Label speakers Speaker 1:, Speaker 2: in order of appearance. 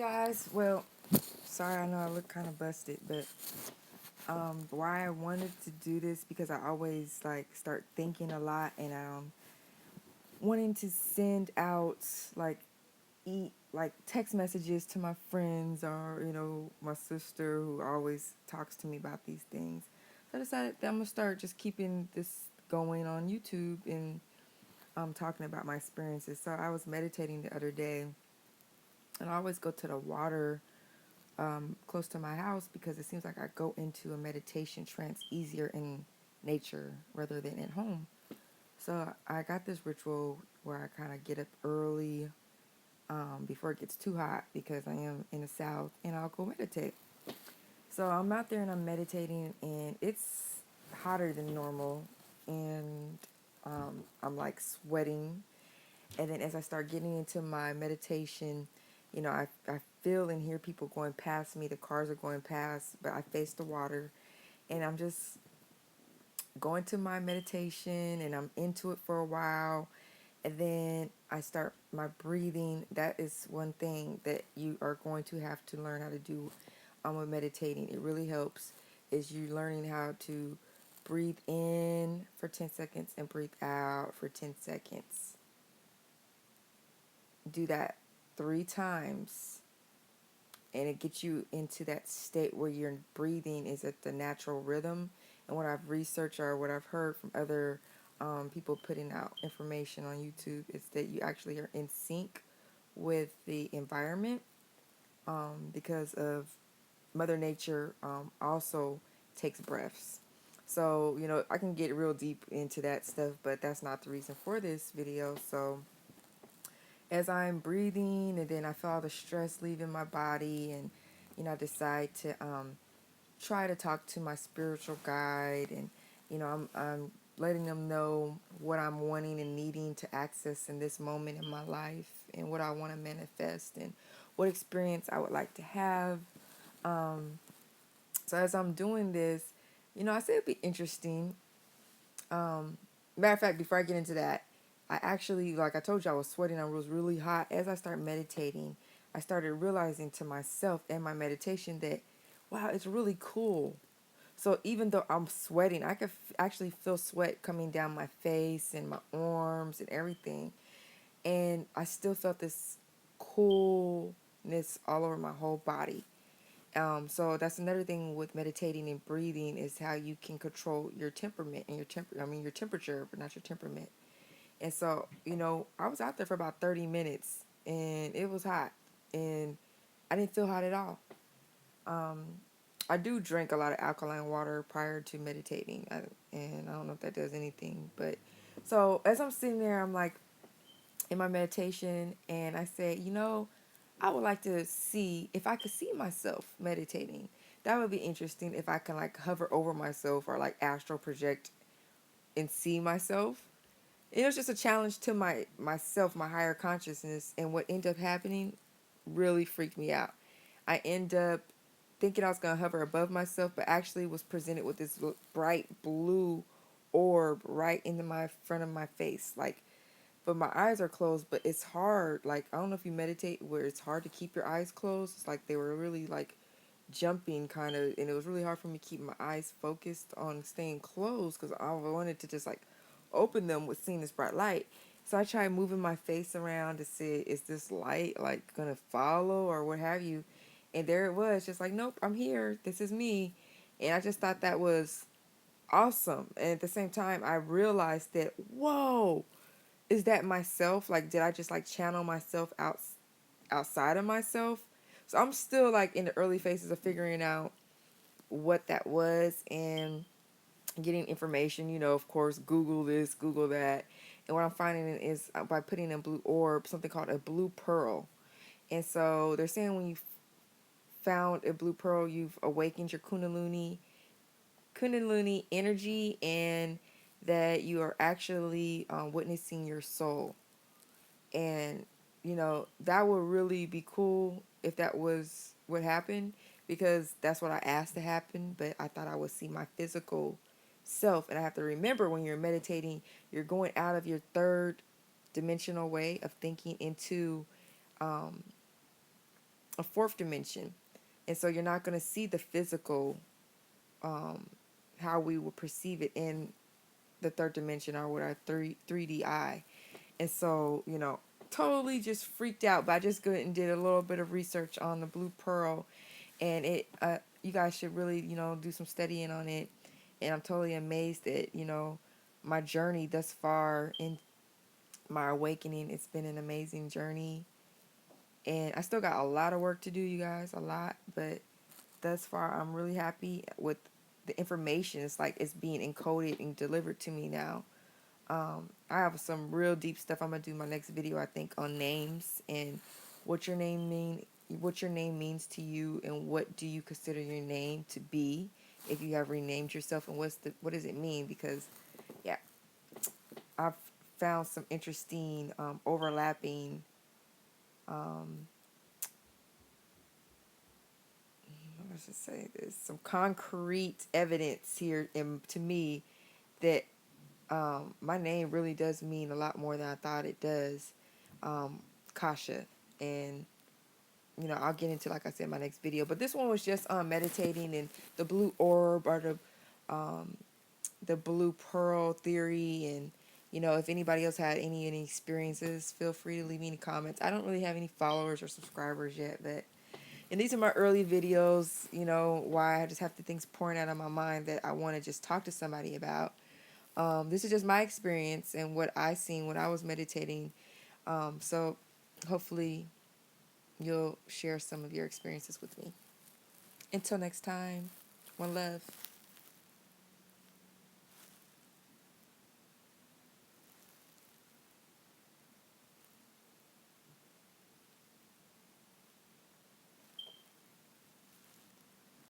Speaker 1: Guys, sorry, I know I look kind of busted, but why I wanted to do this because I always like start thinking a lot and wanting to send out like text messages to my friends or my sister who always talks to me about these things. So I decided that I'm gonna start just keeping this going on YouTube and talking about my experiences. So I was meditating the other day, and I always go to the water close to my house because it seems like I go into a meditation trance easier in nature rather than at home. So I got this ritual where I kind of get up early before it gets too hot because I am in the south, and I'll go meditate. So I'm out there and I'm meditating, and it's hotter than normal, and I'm like sweating. And then as I start getting into my meditation, I feel and hear people going past me. The cars are going past, but I face the water, and I'm just going to my meditation, and I'm into it for a while. And then I start my breathing. That is one thing that you are going to have to learn how to do with meditating. It really helps is you learning how to breathe in for 10 seconds and breathe out for 10 seconds. Do that 3 times, and it gets you into that state where your breathing is at the natural rhythm. And what I've researched or what I've heard from other people putting out information on YouTube is that you actually are in sync with the environment, because of Mother Nature also takes breaths. So, I can get real deep into that stuff, but that's not the reason for this video. So, as I'm breathing, and then I feel all the stress leaving my body, and I decide to try to talk to my spiritual guide, and I'm letting them know what I'm wanting and needing to access in this moment in my life, and what I want to manifest, and what experience I would like to have. Um, so as I'm doing this, I said it'd be interesting. Matter of fact, before I get into that, I actually, like I told you, I was sweating. I was really hot. As I started meditating, I started realizing to myself and my meditation that, wow, it's really cool. So even though I'm sweating, I could actually feel sweat coming down my face and my arms and everything. And I still felt this coolness all over my whole body. So that's another thing with meditating and breathing is how you can control your temperament and your temperature, but not your temperament. And so, I was out there for about 30 minutes, and it was hot, and I didn't feel hot at all. Um, I do drink a lot of alkaline water prior to meditating, and I don't know if that does anything, but so as I'm sitting there, I'm like in my meditation, and I said, I would like to see if I could see myself meditating. That would be interesting if I can like hover over myself or like astral project and see myself. It was just a challenge to myself, my higher consciousness, and what ended up happening really freaked me out. I end up thinking I was gonna hover above myself, but actually was presented with this bright blue orb right into my front of my face. Like, but my eyes are closed, but it's hard. Like, I don't know if you meditate where it's hard to keep your eyes closed. It's like they were really like jumping kind of, and it was really hard for me to keep my eyes focused on staying closed because I wanted to just like open them with seeing this bright light. So I tried moving my face around to see, is this light like gonna follow or what have you? And there it was, just like, nope, I'm here. This is me. And I just thought that was awesome. And at the same time, I realized that, whoa, is that myself? Like, did I just like channel myself outside of myself? So I'm still like in the early phases of figuring out what that was and getting information. Of course, Google this, Google that. And what I'm finding is by putting in blue orb, something called a blue pearl. And so they're saying when you found a blue pearl, you've awakened your Kundalini energy, and that you are actually witnessing your soul. And that would really be cool if that was what happened, because that's what I asked to happen, but I thought I would see my physical self. And I have to remember, when you're meditating, you're going out of your third dimensional way of thinking into a fourth dimension. And so you're not going to see the physical, um, how we will perceive it in the third dimension or with our 3D eye. And so, totally just freaked out. But I just go and did a little bit of research on the blue pearl, and you guys should really, do some studying on it. And I'm totally amazed at, my journey thus far in my awakening. It's been an amazing journey, and I still got a lot of work to do, you guys, a lot. But thus far, I'm really happy with the information. It's like it's being encoded and delivered to me now. I have some real deep stuff I'm gonna do in my next video, I think, on names and what your name what your name means to you, and what do you consider your name to be if you have renamed yourself, and what does it mean? Because yeah, I've found some interesting overlapping, let's just say this, some concrete evidence here to me that my name really does mean a lot more than I thought it does. Kasha. And, I'll get into, like I said, my next video. But this one was just meditating and the blue orb, or the blue pearl theory. And, if anybody else had any experiences, feel free to leave me any comments. I don't really have any followers or subscribers yet, but and these are my early videos, why I just have the things pouring out of my mind that I want to just talk to somebody about. This is just my experience and what I seen when I was meditating. So hopefully you'll share some of your experiences with me. Until next time, one love.